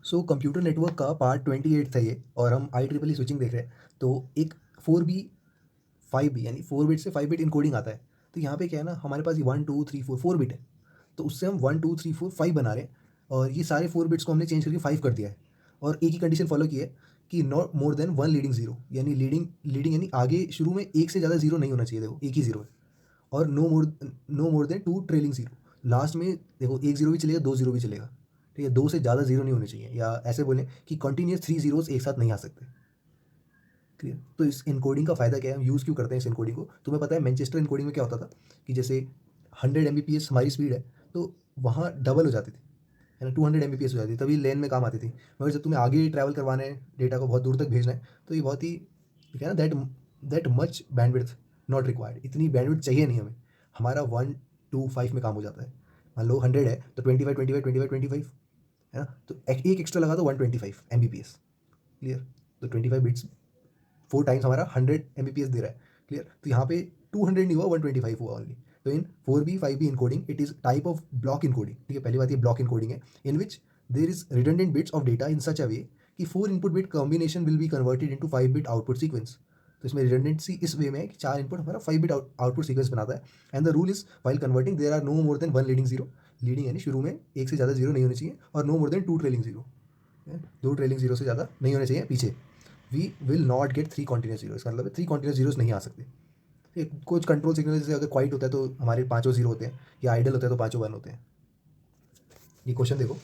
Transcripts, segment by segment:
So computer network का part 28 था ये और हम IEEE स्विचिंग देख रहे हैं। तो एक 4B 5B यानी 4 बिट से 5 बिट इनकोडिंग आता है। तो यहाँ पे क्या है ना, हमारे पास ये 1 2 3 4 बिट है। तो उससे हम 1 2 3 4 5 बना रहे हैं और ये सारे 4 बिट्स को हमने चेंज करके 5 कर दिया है। और एक ही कंडीशन फॉलो की है कि not more than 1 leading zero, यानी लीडिंग लीडिंग यानी आगे शुरू में एक से ज़्यादा ज़ीरो नहीं होना चाहिए, देखो एक ही ज़ीरो है। और no more than 2 trailing zero. Last में देखो एक ज़ीरो भी चलेगा, 2 ज़ीरो भी चलेगा। ठीक है, 2 से ज़्यादा ज़ीरो नहीं होने चाहिए, या ऐसे बोलें कि कंटिन्यूअस 3 ज़ीरोज़ एक साथ नहीं आ सकते। क्लियर? तो इस एन्कोडिंग का फ़ायदा क्या है, हम यूज़ क्यों करते हैं इस एन्कोडिंग को? तुम्हें पता है मैनचेस्टर एन्कोडिंग में क्या होता था कि जैसे 100 एमबीपीएस हमारी स्पीड है, तो वहाँ डबल हो जाती थी, है ना? 200 एमबीपीएस हो जाती थी, तभी लेन में काम आती थी। मगर जब तुम्हें आगे ट्रैवल करवाना है, डेटा को बहुत दूर तक भेजना है, तो ये बहुत ही क्या है ना, that much bandwidth not required, इतनी बैंडविड्थ चाहिए नहीं हमें। हमारा 1 2 5 में काम हो जाता है। मान लो 100 है तो 25 25 25 25, है ना? तो एक एक्स्ट्रा लगा दो 125 एमबीपीएस। क्लियर? तो 25 बिट्स 4 टाइम्स हमारा 100 एमबीपीएस दे रहा है। क्लियर? तो यहाँ पे 200 नहीं हुआ, 125 हुआ ओनली। तो in 4B 5B encoding it is type of block encoding. ठीक है, पहली बात ये ब्लॉक इनकोडिंग है in which there is redundant bits of data in such a way कि 4 input bit combination will be converted into 5 bit output sequence. तो इसमें redundancy इस वे में है कि 4 इनपुट हमारा 5 बिट आउटपुट सीक्वेंस बनाता है। And the rule is while converting there are no more than 1 leading zero. Leading यानी शुरू में एक से ज़्यादा जीरो नहीं होने चाहिए, और no more than 2 trailing zero, 2 trailing zero से ज़्यादा नहीं होने चाहिए पीछे। We will not get 3 continuous zero, इसका मतलब 3 कॉन्टिन्यूस जीरोस नहीं आ सकते। एक कुछ कंट्रोल सिग्नल जैसे अगर क्वाइट होता है तो हमारे पाँचों जीरो होते हैं, या आइडल होता है तो पाँचों वन होते हैं। ये क्वेश्चन देखो,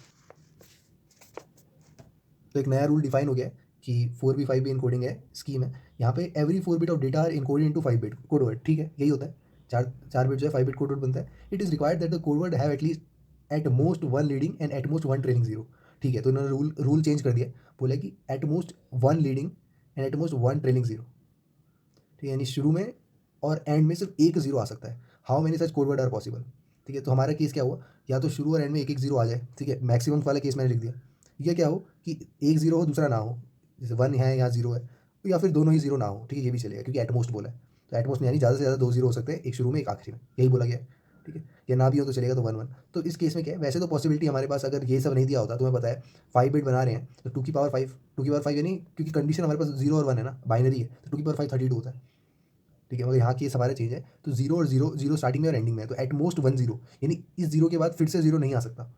तो एक नया रूल डिफाइन हो गया है कि 4B 5B इनकोडिंग है स्कीम है। यहाँ पे every 4 bit of data are encoded into 5 bit code word. ठीक है, यही होता है, चार चार बिट जो है 5 बिट कोड वर्ड बनता है। It is required that the code word have at least at most 1 leading and at most 1 trailing zero. ठीक है, तो इन्होंने रूल चेंज कर दिया, बोला कि at most 1 leading and at most 1 trailing zero. ठीक है, यानी शुरू में और एंड में सिर्फ एक जीरो आ सकता है। How many such code word are possible? ठीक है, तो हमारा केस क्या हुआ, या तो शुरू और एंड में एक एक जीरो आ जाए। ठीक है, मैक्सिमम वाला केस मैंने लिख दिया। या क्या हो कि एक जीरो हो दूसरा ना हो, जैसे वन है यहाँ जीरो है, या फिर दोनों ही जीरो ना हो। ठीक है, ये भी चलेगा क्योंकि एटमोस्ट बोला है। तो एटमोस्ट में यानी ज़्यादा से ज़्यादा दो जीरो हो सकते हैं, एक शुरू में एक आखिरी में, यही बोला गया है। ठीक है, या ना भी हो तो चलेगा, तो वन वन। तो इस केस में क्या है, वैसे तो पॉसिबिलिटी हमारे पास अगर ये सब नहीं दिया होता, तुम्हें पता है 5 बिट बना रहे हैं तो 2 की पावर 5, 2 की पावर 5 यानी क्योंकि कंडीशन हमारे पास जीरो और वन है ना, बाइनरी है, तो 2 की पावर 5 32 होता है। ठीक है, मगर यहाँ की हमारे चीज़ है, तो जीरो और जीरो, जीरो स्टार्टिंग में और एंडिंग में है, तो एट मोस्ट 1 जीरो, यानी इस जीरो के बाद फिर से जीरो नहीं आ सकता,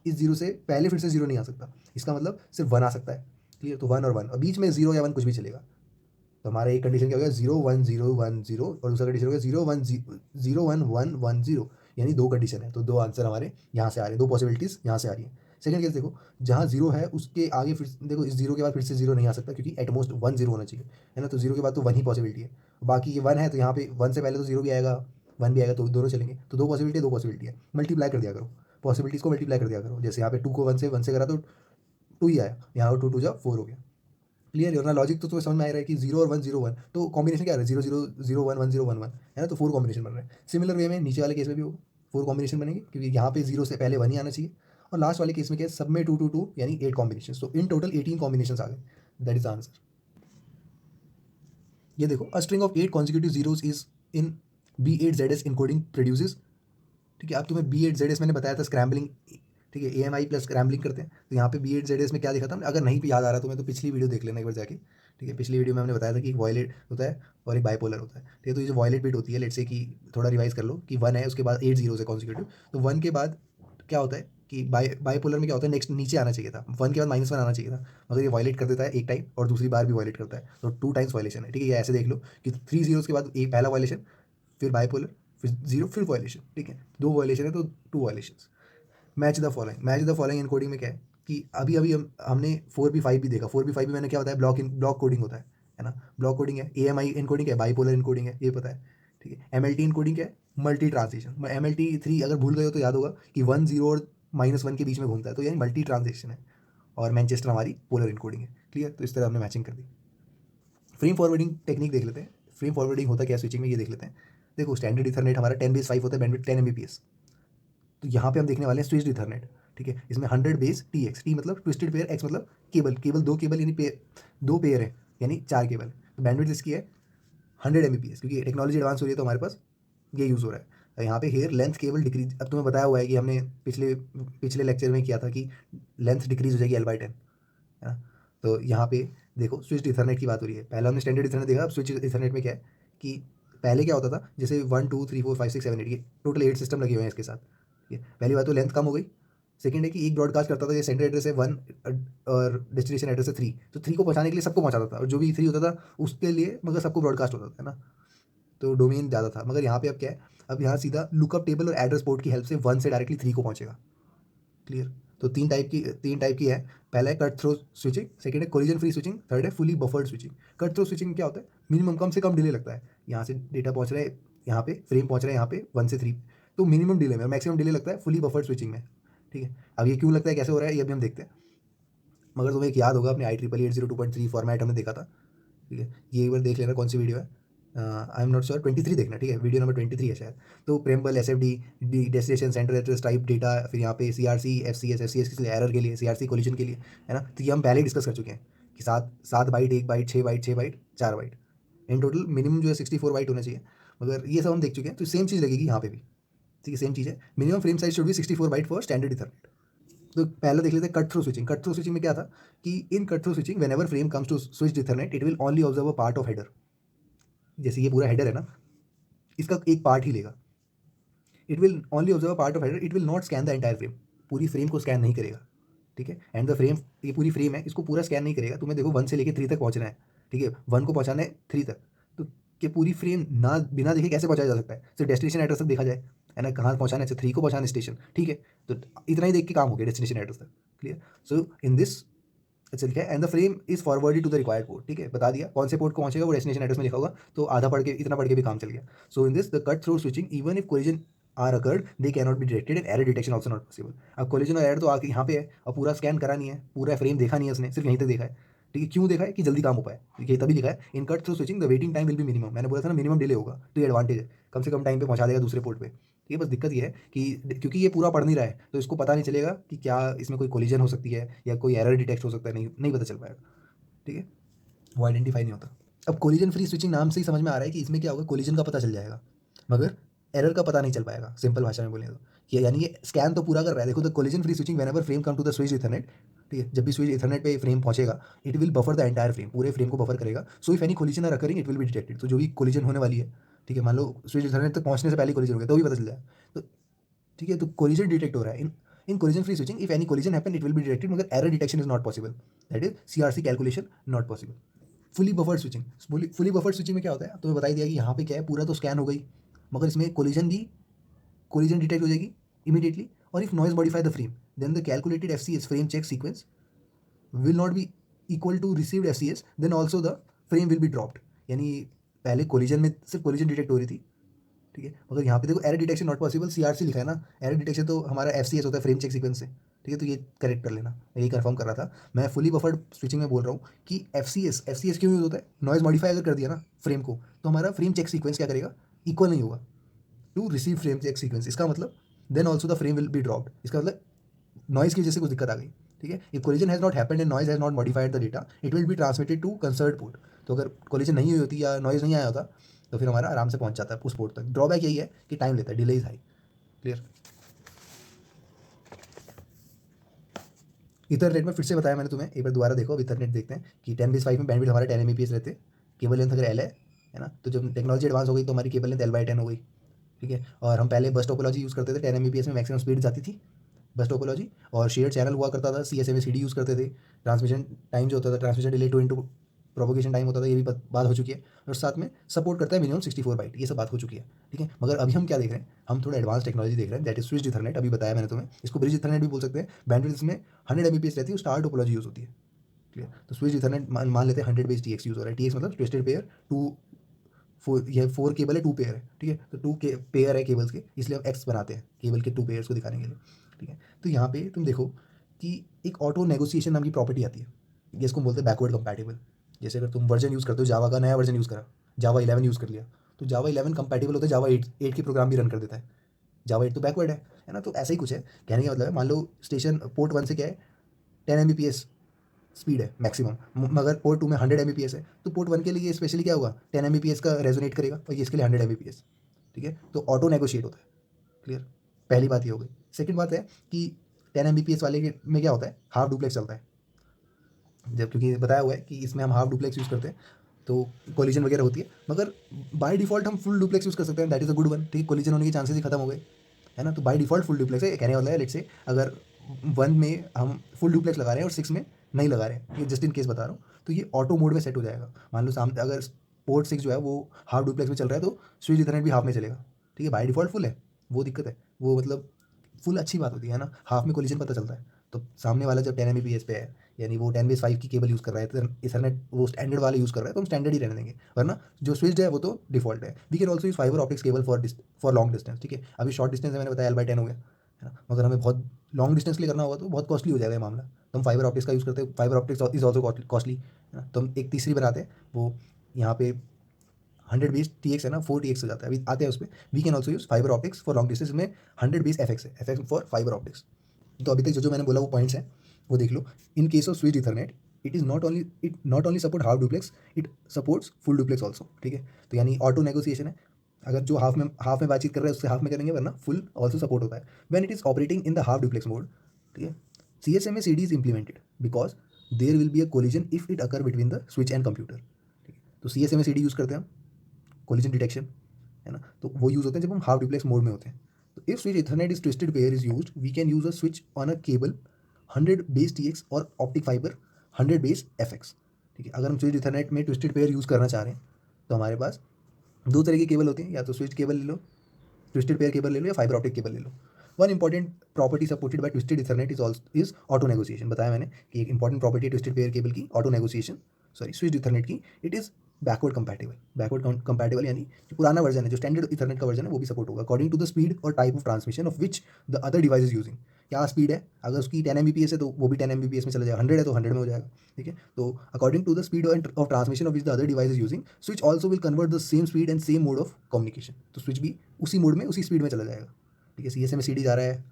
इस जीरो से पहले फिर से जीरो नहीं आ सकता। इसका मतलब सिर्फ वन आ सकता है। क्लियर? तो वन और वन, और बीच में जीरो या वन कुछ भी चलेगा। तो हमारा एक कंडीशन क्या हो गया, zero one zero one zero, और दूसरा कंडीशन हो गया zero one zero one one one zero. यानी दो कंडीशन है, तो दो आंसर हमारे यहाँ से आ रहे हैं, दो पॉसिबिलिटीज़ यहाँ से आ रही हैं। सेकंड केस देखो, जहाँ जीरो है उसके आगे फिर देखो, इस जीरो के बाद फिर से जीरो नहीं आ सकता क्योंकि एटमोस्ट 1 जीरो होना चाहिए, है ना? तो जीरो के बाद तो वन ही पॉसिबिलिटी है। बाकी ये वन है तो यहाँ पे वन से पहले तो जीरो भी आएगा, वन भी आएगा, तो दोनों चलेंगे। तो दो पॉसिबिलिटी है, मल्टीप्लाई कर दिया करो, पॉसिबिलिटीज़ को मल्टीप्लाई कर दिया करो। जैसे यहाँ पे टू को वन से करा तो टू ही आया, यहाँ टू टू जा फोर हो गया। क्लियर है ना? लॉजिक तो तुम्हें समझ में आ रहा है कि जीरो और वन जीरो वन, तो कॉम्बिनेशन क्या आ रहा है, zero zero zero one one zero one one, है ना? तो फोर कॉम्बिनेशन बन रहा है। सिमिलर वे में नीचे वाले केस में भी होगा, फोर कॉम्बिनेशन बनेंगे क्योंकि यहाँ पे जीरो से पहले वन ही आना चाहिए। और लास्ट वाले केस में क्या है, सब में टू टू टू यानी 8 कॉम्बिनेशन, तो इन टोटल 18 कॉम्बिनेशन आ गए। That is the answer. ये देखो, a string of 8 consecutive zeros is in B8ZS encoding produces. ठीक है, अब तुम्हें B8ZS मैंने बताया था स्क्रैम्बलिंग। ठीक है, AMI प्लस स्क्रैम्बलिंग करते हैं, तो यहाँ पे B8ZS में क्या देखा था, अगर नहीं याद आ रहा तो मैं तो पिछली वीडियो देख लेना एक बार जाके। ठीक है, पिछली वीडियो में हमने बताया था कि एक वॉयलेट होता है और एक बाइपोलर होता है। ठीक है, तो ये जो वॉयलेट बिट होती है, लेट्स से कि थोड़ा रिवाइज कर लो कि वन है उसके बाद 8 जीरो है कॉन्सिक्यूटिव, तो वन के बाद क्या होता है कि बाइपोलर में क्या होता है, नेक्स्ट नीचे आना चाहिए था, वन के बाद -1 आना चाहिए था, मगर ये वॉयलेट कर देता है एक टाइम और दूसरी बार भी वॉयलेट करता है, तो 2 टाइम्स वॉयलेशन है। ठीक है, ये ऐसे देख लो कि 3 जीरोस के बाद एक पहला वॉयलेशन, फिर बाइपोलर, फिर जीरो, फिर वॉयलेशन। ठीक है, दो वॉयलेशन है तो two violation. Match the following encoding में क्या है कि अभी अभी हमने 4B 5 भी देखा। 4B 5 भी मैंने क्या बताया, ब्लॉक कोडिंग होता है ना? ब्लॉक कोडिंग है। AMI इनकोडिंग है, बाइपोलर इनकोडिंग है, ये पता है। ठीक है, MLT इनकोडिंग क्या है, मल्टी ट्रांजिशन। MLT 3 अगर भूल गए हो तो याद होगा कि 1 0 और -1 के बीच में घूमता है, तो यानी मल्टी ट्रांजेक्शन है। और मैनचेस्टर हमारी पोलर इनकोडिंग है। क्लियर? तो इस तरह हमने मैचिंग कर दी। फ्रेम फॉरवर्डिंग टेक्निक देख लेते हैं। फ्रेम फॉरवर्डिंग होता क्या है स्विचिंग में, ये देख लेते हैं। देखो, स्टैंडर्ड इथरनेट हमारा 10 बेस 5 होता है, बैंडविड्थ 10 Mbps। तो यहाँ पे हम देखने वाले हैं स्विच्ड इथरनेट। ठीक है, इसमें 100 बेस TX, टी मतलब ट्विस्टेड पेयर, एक्स मतलब केबल, केबल दो केबल यानी दो पेयर है, यानी 4 केबल। तो बैंडविड्थ इसकी है 100 Mbps, क्योंकि टेक्नोलॉजी एडवांस हो रही है तो हमारे पास ये यूज़ हो रहा है। तो यहाँ पे हेयर लेंथ केबल डिक्रीज, अब तुम्हें बताया हुआ है कि हमने पिछले पिछले लेक्चर में किया था कि लेंथ डिक्रीज हो जाएगी L/10। है ना। तो यहाँ पे देखो स्विच इथरनेट की बात हो रही है, पहले हमने स्टैंडर्ड इथरनेट देखा, अब स्विच इथरनेट में क्या है कि पहले क्या होता था, जैसे 1 2 3 4 5 6 7 8 ये टोटल 8 सिस्टम लगे हुए हैं इसके साथ, ठीक है। पहली बात तो लेंथ कम हो गई। सेकंड है कि एक ब्रॉडकास्ट करता था, ये सेंटर एड्रेस है 1 और डेस्टिनेशन एड्रेस है 3, तो 3 को पहुंचाने के लिए सबको पहुंचाता था, और जो भी 3 होता था उसके लिए मगर सबको ब्रॉडकास्ट होता था, है ना। तो डोमेन ज़्यादा था, मगर यहाँ पे अब क्या है, अब यहाँ सीधा लुकअप टेबल और एड्रेस पोर्ट की हेल्प से 1 से डायरेक्टली 3 को पहुंचेगा। क्लियर। तो तीन टाइप की है। पहला है कट थ्रो स्विचिंग, सेकंड है कोलिजन फ्री स्विचिंग, थर्ड है fully buffered switching. Cut through switching में क्या होता है, मिनिमम कम से कम डिले लगता है, यहाँ से डेटा पहुँच रहा है, यहाँ पे फ्रेम पहुँच रहा है यहाँ पे 1 से 3, तो मिनिमम डिले में, मैक्सिमम डिले लगता है फुली बफर्ड स्विचिंग में, ठीक है। अब ये क्यों लगता है, कैसे हो रहा है, ये अभी हम देखते हैं। मगर तुम्हें एक याद होगा, अपने IEEE 802.3 फॉर्मेट हमने देखा था, ठीक है। ये एक बार देख लेना कौन सी वीडियो है, आई एम नॉट श्योर, 23 देखना, ठीक है, वीडियो नंबर 23 है शायद। तो preamble SFD destination centre address type data, फिर यहाँ पे CRC FCS के लिए एरर के लिए, CRC कोलिजन के लिए, है ना। तो ये हम पहले डिस्कस कर चुके हैं कि 7 byte, 1 byte, 6 byte, 6 byte, 4 byte, in total minimum जो है 64 बाइट होना चाहिए। मगर ये सब हम देख चुके हैं, तो सेम चीज़ लगेगी यहाँ पे भी, ठीक है, सेम चीज़ है। मिनिमम फ्रेम साइज शुड भी 64 बाइट फॉर स्टैंडर्ड इथरनेट। तो पहले देख लेते हैं cut through switching. Cut through switching में क्या था कि in cut through switching whenever frame comes to switch ethernet, it will only observe a part of header. जैसे ये पूरा हेडर है ना, इसका एक पार्ट ही लेगा। It will only observe part of header, it will not scan the entire frame, पूरी frame को स्कैन नहीं करेगा, ठीक है। एंड द फ्रेम, ये पूरी फ्रेम है, इसको पूरा स्कैन नहीं करेगा। तुम्हें देखो 1 से लेकर 3 तक पहुंचना है, ठीक है, 1 को पहुंचाना है 3 तक, तो कि पूरी फ्रेम ना बिना देखे कैसे पहुंचाया जा सकता है, सिर्फ डेस्टिनेशन एड्रेस तक देखा जाए, है ना, कहाँ पहुंचाना है, 3 को पहुंचाना है स्टेशन, ठीक है। तो इतना ही देख के काम हो गया डेस्टिनेशन एड्रेस तक, क्लियर। सो इन दिस, अच्छा लिखा है and the frame is forwarded to the required port, ठीक है, बता दिया कौन से पोर्ट को पहुंचेगा, वो डेस्टिनेशन एड्रेस में लिखा होगा, तो आधा पढ़ के, इतना पढ़ के भी काम चल गया। So in this the cut through switching even if collision are occurred they can not be detected and error detection also not possible. अब कोलिजन और एरर तो आके यहाँ पे है, और पूरा स्कैन करा नहीं है, पूरा फ्रेम देखा नहीं है उसने, सिर्फ यहीं तक देखा है, ठीक है। क्यों देखा है कि जल्दी काम हो पाए, ये तभी लिखा है in cut through switching the waiting time will be minimum. मैंने बोला था ना मिनिमम डिले होगा, तो ये एडवांटेज है, कम से कम टाइम पे पहुंचा देगा दूसरे पोर्ट पे, ठीक है। बस दिक्कत ये है कि क्योंकि ये पूरा पढ़ नहीं रहा है, तो इसको पता नहीं चलेगा कि क्या इसमें कोई कोलिजन हो सकती है या कोई एरर डिटेक्ट हो सकता है, नहीं नहीं पता चल पाएगा, ठीक है, वो आइडेंटिफाई नहीं होता। अब कोलिजन फ्री स्विचिंग नाम से ही समझ में आ रहा है कि इसमें क्या होगा, कोलिजन का पता चल जाएगा, मगर एरर का पता नहीं चल पाएगा, सिंपल भाषा में बोले तो। कि यानी ये स्कैन तो पूरा कर रहा है, देखो the collision free switching whenever frame come to the switch Ethernet, ठीक है, जब भी स्विच इथरनेट पे फ्रेम पहुंचेगा, it will buffer the entire frame, पूरे फ्रेम को बफर करेगा। So if any collision are occurring it will be detected, तो जो भी कोलिजन होने वाली है, ठीक है, मान लो स्विच इथरनेट तक पहुंचने से पहले कोलिजन हो गया, तो भी पता चल जाए, तो ठीक है। तो कोलिजन डिटेक्ट हो रहा है in collision free switching, if any collision happen it will be detected, मगर error detection is not possible, that is CRC calculation not possible. Fully buffered switching, fully buffered switching में क्या होता है, तो मैं बता ही दिया कि यहाँ पे क्या है, पूरा तो स्कैन हो गई, मगर इसमें कोलिजन डिटेक्ट हो जाएगी इमीडिएटली, और if noise modify the frame then the calculated FCS frame check sequence will not be equal to received FCS, then also the frame will be dropped. यानी पहले कोलिजन में सिर्फ कोलिजन डिटेक्ट हो रही थी, ठीक है, मगर यहाँ पे देखो error detection not possible, CRC लिखा है ना, एरर डिटेक्शन तो हमारा FCS होता है, फ्रेम चेक सीक्वेंस से, ठीक है। तो ये करेक्ट कर लेना, मैं यही कंफर्म कर रहा था। मैं फुली बफर्ड स्विचिंग में बोल रहा हूँ कि FCS क्यों यूज होता है, नॉइज मॉडिफाई अगर कर दिया ना फ्रेम को, तो हमारा फ्रेम चेक सीक्वेंस क्या करेगा, इक्वल नहीं होगा to receive frame check sequence. इसका मतलब then also the frame will be dropped, इसका मतलब नॉइज की वजह से कुछ दिक्कत आ गई, ठीक है। If collision has not happened and noise has not modified the data it will be transmitted to concerned port. तो अगर कोलिजन नहीं हुई होती या नॉइज नहीं आया होता, तो फिर हमारा आराम से पहुंच जाता है उस पोर्ट तक। ड्रॉबैक यही है कि टाइम लेता है, delay is high, clear. Ethernet में फिर से बताया मैंने तुम्हें, एक बार दोबारा देखो, अब इथरनेट देखते हैं कि 10 base 5 में बैंडविड्थ हमारे 10 Mbps रहते हैं, केबल लेंथ अगर L है ना, तो जब टेक्नोलॉजी एडवांस हो गई तो हमारी केबल लेंथ L/10 हो गई, ठीक है। और हम पहले बस टोपोलॉजी यूज़ करते थे, 10 Mbps में मैक्सिमम स्पीड जाती थी बस टोपोलॉजी, और शेयर चैनल हुआ करता था, CSMA CD यूज़ करते थे। ट्रांसमिशन टाइम जो होता था, transmission delay two into propagation time होता था, ये भी बात हो चुकी है। और साथ में सपोर्ट करता है मिनिमम 64 बाइट, ये सब बात हो चुकी है, ठीक है। मगर अभी हम क्या देख रहे हैं, हम थोड़ा एडवांस टेक्नोलॉजी देख रहे हैं, दैट इज स्विच्ड इथरनेट। अभी बताया मैंने तुम्हें, इसको ब्रिज इथरनेट भी बोल सकते हैं। बैंडविड्थ इसमें 100 Mbps रहती है, स्टार टोपोलॉजी यूज़ होती है, क्लियर। तो स्विच इथरनेट मान लेते हैं 100 base TX यूज़ हो रहा है, TX मतलब ट्विस्टेड पेयर टू, ये 4 केबल है, 2 पेयर है, ठीक है। तो 2 के पेयर है केबल्स के, इसलिए हम एक्स बनाते हैं केबल के 2 पेयर्स को दिखाने के लिए, ठीक है। तो यहाँ पे तुम देखो कि एक ऑटो नेगोशिएशन नाम की प्रॉपर्टी आती है, ये इसको बोलते हैं बैकवर्ड कंपैटिबल। जैसे अगर तुम वर्जन यूज़ करते हो, जावा का नया वर्जन यूज़ करा, जावा 11 यूज़ कर लिया, तो जावा 11 कंपैटिबल होता है जावा 8 के प्रोग्राम भी रन कर देता है। जावा 8 तो बैकवर्ड है ना। तो ऐसा ही कुछ है, कहने का मतलब है, मान लो स्टेशन पोर्ट 1 से क्या है, 10 Mbps स्पीड है मैक्सिमम, मगर पोर्ट 2 में 100 Mbps है, तो पोर्ट 1 के लिए स्पेशली क्या होगा, 10 Mbps का रेजोनेट करेगा, और ये इसके लिए 100 Mbps, ठीक है। तो ऑटो नेगोशिएट होता है, क्लियर। पहली बात ये हो गई। सेकंड बात है कि 10 Mbps वाले में क्या होता है, हाफ डुप्लेक्स चलता है, जब क्योंकि बताया हुआ है कि इसमें हम हाफ डुप्लेक्स यूज़ करते हैं तो कोलिजन वगैरह होती है, मगर बाय डिफ़ॉल्ट हम फुल डुप्लेक्स यूज़ कर सकते हैं, that is a good one, ठीक है, कोलिजन होने के चांसेस ही खत्म हो गए, है ना? तो बाय डिफ़ॉल्ट फुल डुप्लेक्स है, कहने वाला है लेट्स से अगर 1 में हम फुल डुप्लेक्स लगा रहे हैं और 6 में नहीं लगा रहे हैं, ये जस्ट इन केस बता रहा हूँ, तो ये ऑटो मोड में सेट हो जाएगा। मान लो सामने अगर पोर्ट 6 जो है वो हाफ डुप्लेक्स में चल रहा है तो स्विच इथरनेट भी हाफ में चलेगा, ठीक है, बाय डिफ़ॉल्ट फुल है, वो दिक्कत है, वो मतलब फुल अच्छी बात होती है ना, हाफ में कोलिजन पता चलता है। तो सामने वाला जब 10 एमबीपीएस पे है, यानी वो 10 बेस 5 की केबल यूज़ कर रहा है, तो इथरनेट वो स्टैंडर्ड वाला यूज़ कर रहा है, तो हम स्टैंडर्ड ही रहने देंगे, वरना जो स्विच्ड है वो तो डिफ़ॉल्ट है। We can also use fibre optics cable for long distance, ठीक है। अभी शॉर्ट डिस्टेंस है, मैंने बताया L/10 हो गया, है ना, मगर हमें बहुत लॉन्ग डिस्टेंस के लिए करना होगा तो बहुत कॉस्टली हो जाएगा ये मामला, तो हम फाइबर ऑप्टिक्स का यूज़ करते हैं, fibre optics is also costly, है ना। तो हम एक तीसरी बनाते हैं, वो यहाँ पे 100 बेस TX है ना, 4 TX हो जाता है, अभी आते हैं उस पर। We can also use fibre optics for long distance में 100 बेस FX है, FX फॉर फाइबर ऑप्टिक्स। तो अभी तक जो जो मैंने बोला वो पॉइंट्स हैं, वो देख लो। In case of switch ethernet it not only support half duplex, it supports full duplex also, ठीक है। तो यानी ऑटो नेगोशिएशन है, अगर जो हाफ में बातचीत कर रहा है उससे हाफ में करेंगे, वरना फुल ऑल्सो सपोर्ट होता है when it is operating in the half duplex mode, ठीक है। CSMA CD is implemented because there will be a collision if it occur between the switch and computer, ठीक है। तो CSMA CD यूज़ करते हैं हम कोलिजन डिटेक्शन, है ना, तो वो यूज़ होते हैं जब हम हाफ डुप्लेक्स मोड में होते हैं। तो if switch Ethernet is twisted pair is used, we can use a switch on a cable 100 base TX और ऑप्टिक फाइबर 100 बेस FX, ठीक है। अगर हम स्विच इथरनेट में ट्विस्टेड पेयर यूज़ करना चाह रहे हैं तो हमारे पास दो तरह की केबल होती हैं, या तो स्विच केबल ले लो, ट्विस्टेड पेयर केबल ले लो, या फाइबर ऑप्टिक केबल ले लो। One important property supported by twisted ethernet is auto negotiation. बताया मैंने कि एक इंपॉर्टेंट प्रॉपर्टी है ट्विस्टेड पेयर केबल की, auto negotiation, sorry switch ethernet की, इट इज बैकवर्ड कंपैटिबल, यानी जो पुराना वर्जन है, जो स्टैंडर्ड इथरनेट का वर्जन है, वो भी सपोर्ट होगा अकॉर्डिंग टू द स्पीड और type of transmission of which the other device is using. क्या स्पीड है, अगर उसकी 10 Mbps है तो वो भी 10 Mbps में चला जाएगा, 100 है तो 100 में हो जाएगा, ठीक है। तो according to the speed of transmission of which the other device is using, switch also will convert the same speed and same mode of communication. तो स्विच भी उसी मोड में उसी स्पीड में चला जाएगा, ठीक है। CSMA CD जा रहा है,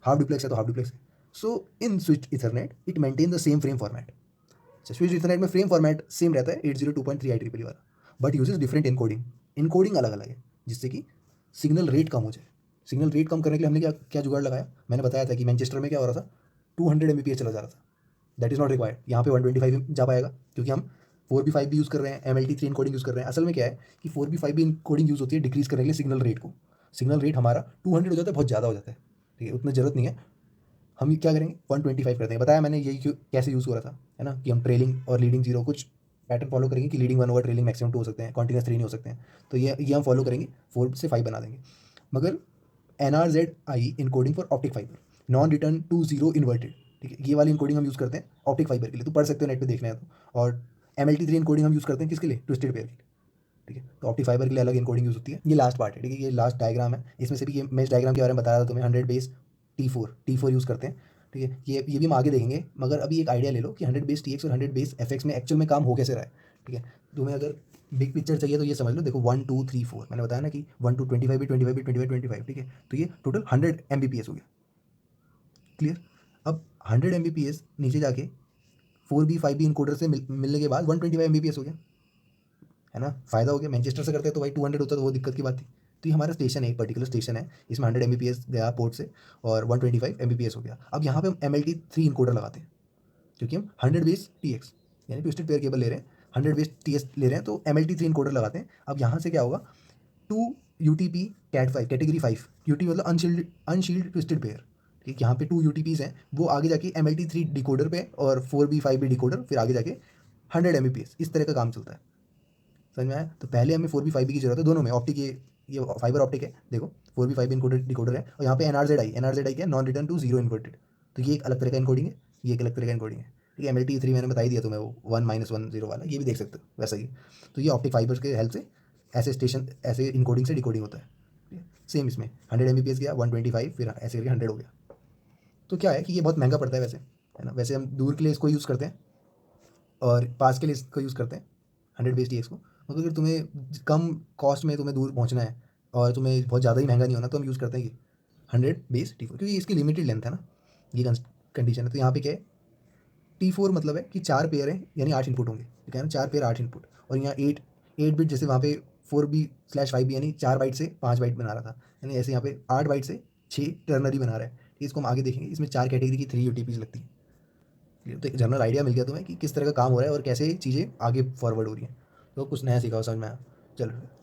हाफ डुप्लेक्स है तो हाफ डुप्लेक्स है। So in switch ethernet it maintain the same frame format. Switch Ethernet में फ्रेम फॉर्मेट सेम रहता है 802.3 IEEE वाला, but uses different encoding, encoding अलग अलग है, जिससे कि सिग्नल रेट कम हो जाए। सिग्नल रेट कम करने के लिए हमने क्या क्या जुगाड़ लगाया, मैंने बताया था कि मैनचेस्टर में क्या हो रहा था, 200 Mbps चला जा रहा था, दैट इज़ नॉट रिक्वायर्ड, यहाँ पे 125 जा पाएगा, क्योंकि हम 4B5 भी यूज़ कर रहे हैं, MLT3 इनकोडिंग यूज़ कर रहे हैं। असल में क्या है कि 4B5 भी इनकोडिंग यूज़ होती है डिक्रीज़ करने के लिए सिग्नल रेट को। सिग्नल रेट हमारा 200 हो जाता है, बहुत ज़्यादा हो जाता है, ठीक है, उतना ज़रूरत नहीं है। हम क्या करेंगे, 125 कर देंगे। बताया मैंने यही क्यों कैसे यूज़ हो रहा था, है ना, कि हम ट्रेलिंग और लीडिंग जीरो कुछ पैटर्न फॉलो करेंगे कि लीडिंग 1 ओवर ट्रेलिंग मैक्सिमम 2 हो सकते हैं, कॉन्टिन्यूस 3 नहीं हो सकते हैं, तो ये हम फॉलो करेंगे, 4 से 5 बना देंगे। मगर NRZI encoding for optic fibre, non return to zero inverted, ठीक है, ये वाली इनकोडिंग हम यूज़ करते हैं ऑप्टिक फाइबर के लिए, तो पढ़ सकते हो नेट पे देखना है तो। और MLT3 इनकोडिंग हम यूज़ करते हैं किसके लिए, ट्विस्टेड पेयर के लिए, ठीक है। तो ऑप्टिक फाइबर के लिए अलग इनकोडिंग यूज़ होती है। ये लास्ट पार्ट है, ठीक है, ये लास्ट डायग्राम है, इसमें से भी ये मैं इस डायग्राम के बारे में बताया था तुम्हें, 100 बेस T4 यूज़ करते हैं, ठीक है। ये भी हम आगे देखेंगे, मगर अभी एक आइडिया ले लो कि 100 बेस TX और 100 बेस FX में एक्चुअल में काम हो कैसे रहा है, ठीक है। तुम्हें अगर बिग पिक्चर चाहिए तो ये समझ लो, देखो 1 2 3 4, मैंने बताया ना कि 1 2 25 भी 25 भी 25 25, ठीक है। तो ये टोटल 100 Mbps हो गया, क्लियर। अब 100 Mbps नीचे जाके 4B 5B इनकोडर से मिलने के बाद 125 Mbps हो गया, है ना, फ़ायदा हो गया। मैनचेस्टर से करते तो भाई 200 होता तो वो दिक्कत की बात थी। तो ये हमारा स्टेशन है, एक पर्टिकुलर स्टेशन है, इसमें 100 Mbps गया पोर्ट से और 125 Mbps हो गया। अब यहाँ पे हम MLT3 इनकोडर लगाते हैं, क्योंकि हम 100 बेस TX यानी ट्विस्टेड पेयर केबल ले रहे हैं, 100 बेस TX ले रहे हैं, तो MLT3 इनकोडर लगाते हैं। अब यहाँ से क्या होगा, 2 UTP कैट 5 कैटेगरी 5, UTP मतलब अनशील्ड ट्विस्टेड पेयर, ठीक, यहाँ पे 2 UTPs हैं, वो आगे जाके MLT3 डिकोडर पे और 4B 5B डिकोडर, फिर आगे जाके 100 Mbps, इस तरह का काम चलता है, समझ में आया। तो पहले हमें 4B 5B की जरूरत है, दोनों में ऑप्टिक, ये फाइबर ऑप्टिक है, देखो 4B 5B इनकोडर डिकोडर है, और यहाँ पे NRZI क्या, non return to zero inverted, तो ये एक अलग तरह का इनकोडिंग है, ये एक अलग तरह का इनकोडिंग है, ठीक है। MLT3 मैंने बता ही दिया तुम्हें, वो 1 -1 0 वाला, ये भी देख सकते हो वैसा ही। तो ये ऑप्टिक फाइबर्स के हेल्प से ऐसे इनकोडिंग से डिकोडिंग होता है, ठीक है। सेम इसमें 100 Mbps गया, 125, फिर ऐसे करके 100 हो गया। तो क्या है कि ये बहुत महंगा पड़ता है वैसे, है ना, वैसे हम दूर के लिए इसको यूज़ करते हैं और पास के लिए इसको यूज़ करते हैं 100 बेस TX को। मगर अगर तुम्हें कम कॉस्ट में तुम्हें दूर पहुंचना है और तुम्हें बहुत ज़्यादा ही महंगा नहीं होना, तो हम यूज़ करते हैं ये 100 बेस T4, क्योंकि इसकी लिमिटेड लेंथ है ना, ये कंडीशन है। तो यहाँ पे क्या है, T4 मतलब है कि 4 पेयर हैं, यानी 8 इनपुट होंगे, ठीक है ना, 4 पेयर 8 इनपुट, और यहाँ 8 बिट, जैसे वहाँ पे 4B/5B यानी 4 बाइट से 5 बाइट बना रहा था, यानी ऐसे यहाँ पे 8 बाइट से 6 टर्नरी बना रहा है। इसको हम आगे देखेंगे, इसमें 4 कैटेगरी की 3 UTPs लगती है, तो एक जनरल आइडिया मिल गया तुम्हें कि किस तरह का काम हो रहा है और कैसे चीज़ें आगे फॉरवर्ड हो रही हैं। तो कुछ नया सीखा हो, समझ में आया। चलो।